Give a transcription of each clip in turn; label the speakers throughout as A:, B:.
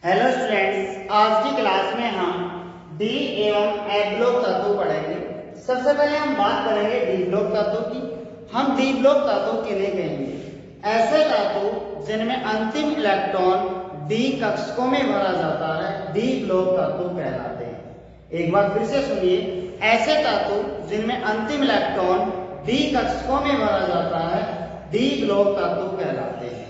A: Hello students, आज की class में हम डी एवं ए ब्लॉक तत्व पढ़ेंगे। सबसे पहले हम बात करेंगे डी ब्लॉक तत्व की। हम डी ब्लॉक तत्व किन्हें कहेंगे? ऐसे तत्व जिनमें अंतिम इलेक्ट्रॉन डी कक्षकों में भरा जाता है डी ब्लॉक तत्व कहलाते हैं। एक बार फिर से सुनिए, ऐसे तत्व जिनमें अंतिम इलेक्ट्रॉन डी कक्षकों में भरा जाता है डी ब्लॉक तत्व कहलाते हैं।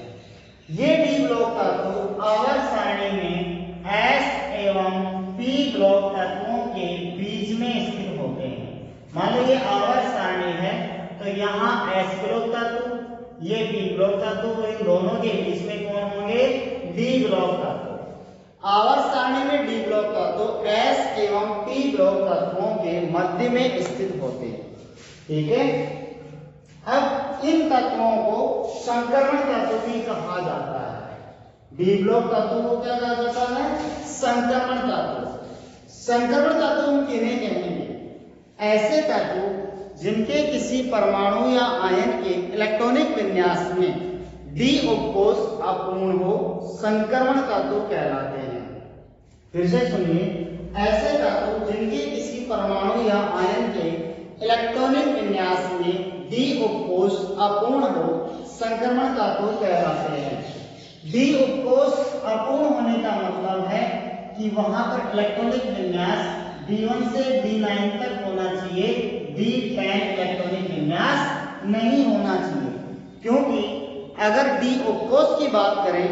A: ये डी ब्लॉक तत्व आवर्त सारणी में एस एवं पी ब्लॉक तत्वों के बीच में स्थित होते हैं। मान लो ये आवर्त सारणी है तो यहाँ एस ब्लॉक तत्व, ये पी ब्लॉक तत्व, तो इन दोनों के बीच में कौन होंगे? डी ब्लॉक तत्व। आवर्त सारणी में डी ब्लॉक तत्व एस एवं पी ब्लॉक तत्वों के मध्य में स्थित होते हैं। ठीक है, अब इन तत्वों को संक्रमण तत्व भी कहा जाता है। डी ब्लॉक तत्व को क्या कहा जाता है? संक्रमण तत्व। संक्रमण तत्व हम किन्हें कहेंगे? ऐसे तत्व जिनके किसी परमाणु या आयन के इलेक्ट्रॉनिक विन्यास में डी उपकोष अपूर्ण हो संक्रमण तत्व कहलाते हैं। फिर से सुनिए, ऐसे तत्व जिनके किसी परमाणु या आयन के इलेक्ट्रॉनिक विन्यास में डी उपकोष अपूर्ण हो संक्रमण तत्व कहलाते हैं। डी उपकोष अपूर्ण होने का मतलब है कि वहां पर इलेक्ट्रॉनिक विन्यास D1 से D9 तक होना चाहिए, D10 इलेक्ट्रॉनिक विन्यास नहीं होना चाहिए। क्योंकि अगर डी उपकोष की बात करें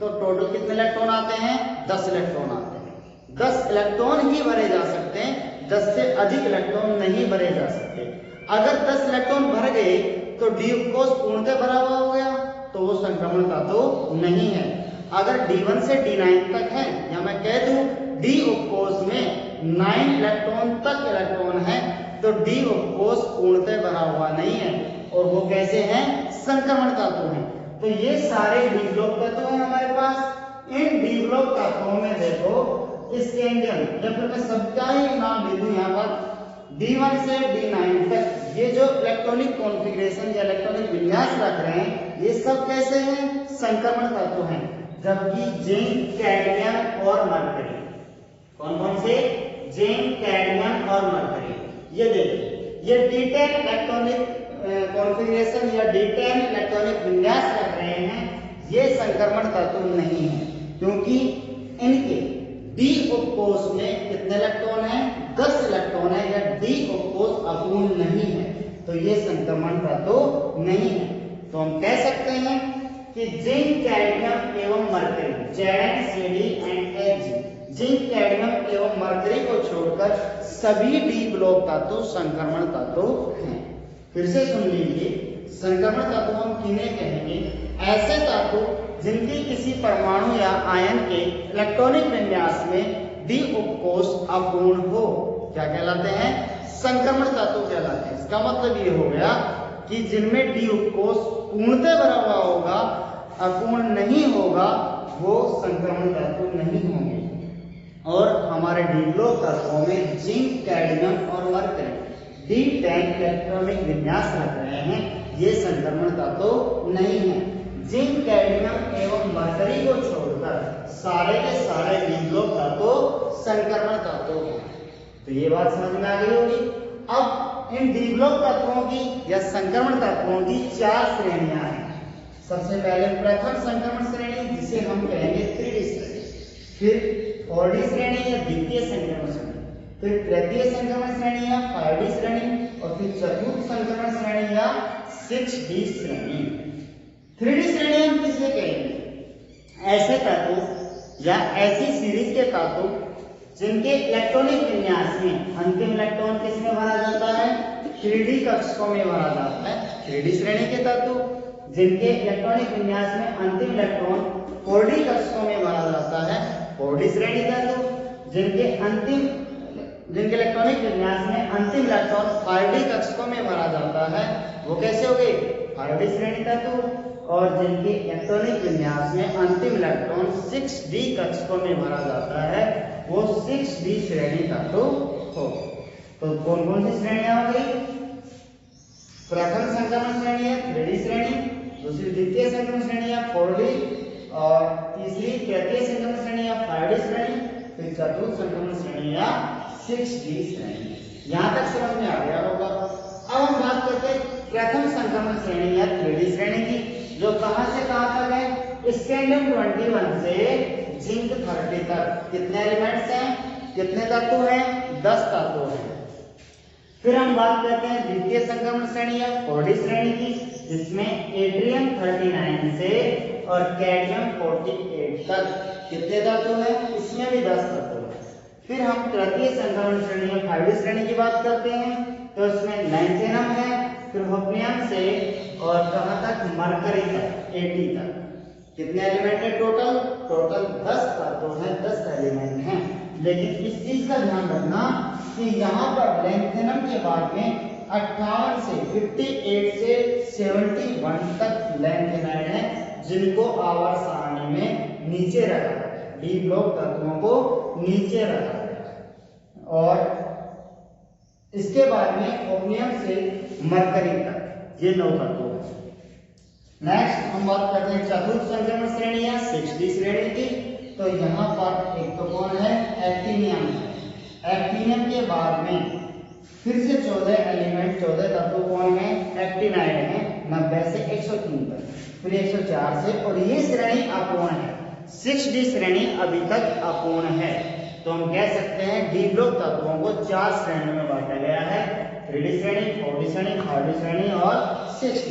A: तो टोटल कितने इलेक्ट्रॉन आते हैं? 10 इलेक्ट्रॉन आते हैं। 10 इलेक्ट्रॉन ही भरे जा सकते हैं, 10 से अधिक इलेक्ट्रॉन नहीं भरे जा सकते। अगर 10 इलेक्ट्रॉन भर गए तो डी उपकोष पूर्णतः भरा हुआ हो गया तो वो संक्रमण तत्व नहीं है। अगर D1 से D9 तक है, या मैं कह दूं डी उपकोष में 9 इलेक्ट्रॉन तक इलेक्ट्रॉन है तो डी उपकोष पूर्णतः भरा हुआ नहीं है और वो कैसे हैं? संक्रमण तत्व हैं। तो ये सारे डी ब्लॉक तत्व हैं हमारे पास। इन डी ब्लॉक तत्वों में देखो स्कैंडियम, या फिर मैं सबका ही नाम ले दूं यहाँ पर D1 से D9 तक, ये जो इलेक्ट्रॉनिक कॉन्फ़िगरेशन या इलेक्ट्रॉनिक विन्यास रख रहे हैं ये सब कैसे हैं? संक्रमण तत्व हैं। जबकि जिंक, कैडमियम और मरकरी, कौन कौन से? जिंक, कैडमियम और मरकरी। ये देखिए, ये D10 इलेक्ट्रॉनिक कॉन्फ़िगरेशन या D10 इलेक्ट्रॉनिक विन्यास रख रहे हैं, ये संक्रमण तत्व नहीं है। क्योंकि इनके डी उपकोष में कितने इलेक्ट्रॉन हैं? 10 इलेक्ट्रॉन है, या डी उपकोष अपूर्ण नहीं है, तो ये संक्रमण तत्व नहीं है। तो हम कह सकते हैं कि जिंक, कैडमियम एवं mercury, Zn, Cd and Ag, zinc, cadmium एवं मरकरी को छोड़कर सभी डी ब्लॉक तत्व संक्रमण तत्व हैं। फिर से सुन लीजिए, संक्रमण तत्व हम किन्हें कहेंगे? ऐसे तत्व जिनकी किसी परमाणु या आयन के इलेक्ट्रॉनिक विन्यास में डी उपकोष अपूर्ण हो, क्या कहलाते हैं? संक्रमण तत्व कहलाते हैं। इसका मतलब ये हो गया कि जिनमें डी उपकोष पूर्णतः भरा हुआ होगा, अपूर्ण नहीं होगा, वो संक्रमण तत्व नहीं होंगे। और हमारे डी ब्लॉक तत्वों में जिंक, कैडमियम और मरकरी D10 इलेक्ट्रॉनिक विन्यास रख रहे हैं, ये संक्रमण तत्व नहीं है। जिंक, कैडमियम एवं मरकरी को छोड़कर सारे के सारे डी ब्लॉक तत्व संक्रमण तत्व हैं। तो ये बात समझ में आ गई होगी। अब इन डी ब्लॉक तत्वों की या संक्रमण तत्वों की 4 श्रेणियां हैं। सबसे पहले प्रथम संक्रमण श्रेणी, जिसे हम कहेंगे 3D श्रेणी, फिर 4D श्रेणी या द्वितीय संक्रमण श्रेणी, फिर तृतीय संक्रमण श्रेणी या 5D श्रेणी, और फिर चतुर्थ संक्रमण श्रेणी या 6D श्रेणी। 3D श्रेणी हम किसे कहेंगे? ऐसे तत्व या ऐसी सीरीज के तत्व जिनके इलेक्ट्रॉनिक विन्यास में अंतिम इलेक्ट्रॉन किसमें भरा जाता है? 3D कक्षकों में भरा जाता है, 3D श्रेणी के तत्व। जिनके इलेक्ट्रॉनिक विन्यास में अंतिम इलेक्ट्रॉन 4D कक्षकों में भरा जाता है, 4D श्रेणी तत्व। जिनके इलेक्ट्रॉनिक विन्यास में अंतिम इलेक्ट्रॉन 5D कक्षकों में भरा जाता है, वो कैसे हो गए? 5D श्रेणी तत्व। और जिनके इलेक्ट्रॉनिक विन्यास में अंतिम इलेक्ट्रॉन 6D कक्षकों में भरा जाता है, वो 6D श्रेणी तत्व हो। तो कौन कौन सी श्रेणियां हो गई? प्रथम संक्रमण श्रेणी है 3D श्रेणी, दूसरी द्वितीय संक्रमण श्रेणी है 4D, और तीसरी तृतीय संक्रमण श्रेणी या 5D श्रेणी, फिर चतुर्थ संक्रमण श्रेणी या 6D श्रेणी। यहाँ तक समझ में आ गया होगा। अब हम बात करते हैं प्रथम संक्रमण श्रेणी या 3D श्रेणी की, जो कहां से कहां तक है, स्कैंडियम 21 से जिंक 30 तक। कितने एलिमेंट्स हैं, कितने तत्व हैं, 10 तत्व हैं। फिर हम बात करते हैं द्वितीय संक्रमण श्रेणी या 4D श्रेणी की, जिसमें एट्रियम 39 से और कैडमियम 48 तक। कितने तत्व हैं, इसमें भी 10 तत्व हैं। फिर हम तृतीय संक्रमण श्रेणी या 5D श्रेणी की बात करते हैं, तो इसमें लैंथेनम है, फिर होफनियम से और कहां तक, मरकरी तक, 80 तक। कितने एलिमेंट है टोटल, 10 तत्व हैं, 10 एलिमेंट हैं। लेकिन इस चीज का ध्यान रखना कि यहाँ पर लैंथेनम के बाद में 58 से 58 से 71 तक लैंथेनाइड है, जिनको आवर्त सारणी में नीचे रखा गया है, डी ब्लॉक तत्वों को नीचे रखा गया है। और इसके बाद में ओनियम से मरकरी तक, ये 9 तत्व हैं। नेक्स्ट हम बात करते हैं चतुर्थ संक्रमण श्रेणी या 6D श्रेणी की, तो यहाँ पर एक तो कौन है, एक्टिनियम है। एक्टिनियम के बाद में फिर से 14 एलिमेंट, 14 तत्व कौन है, एक्टिनाइड है, 90 से 103 तक, फिर 104 से, और ये श्रेणी अपूर्ण है। 6D श्रेणी अभी तक अपूर्ण है। तो हम कह सकते हैं डी ब्लॉक तत्वों को 4 श्रेणियों में बांटा गया है, 3D श्रेणी, 4D श्रेणी, 5D श्रेणी और 6D।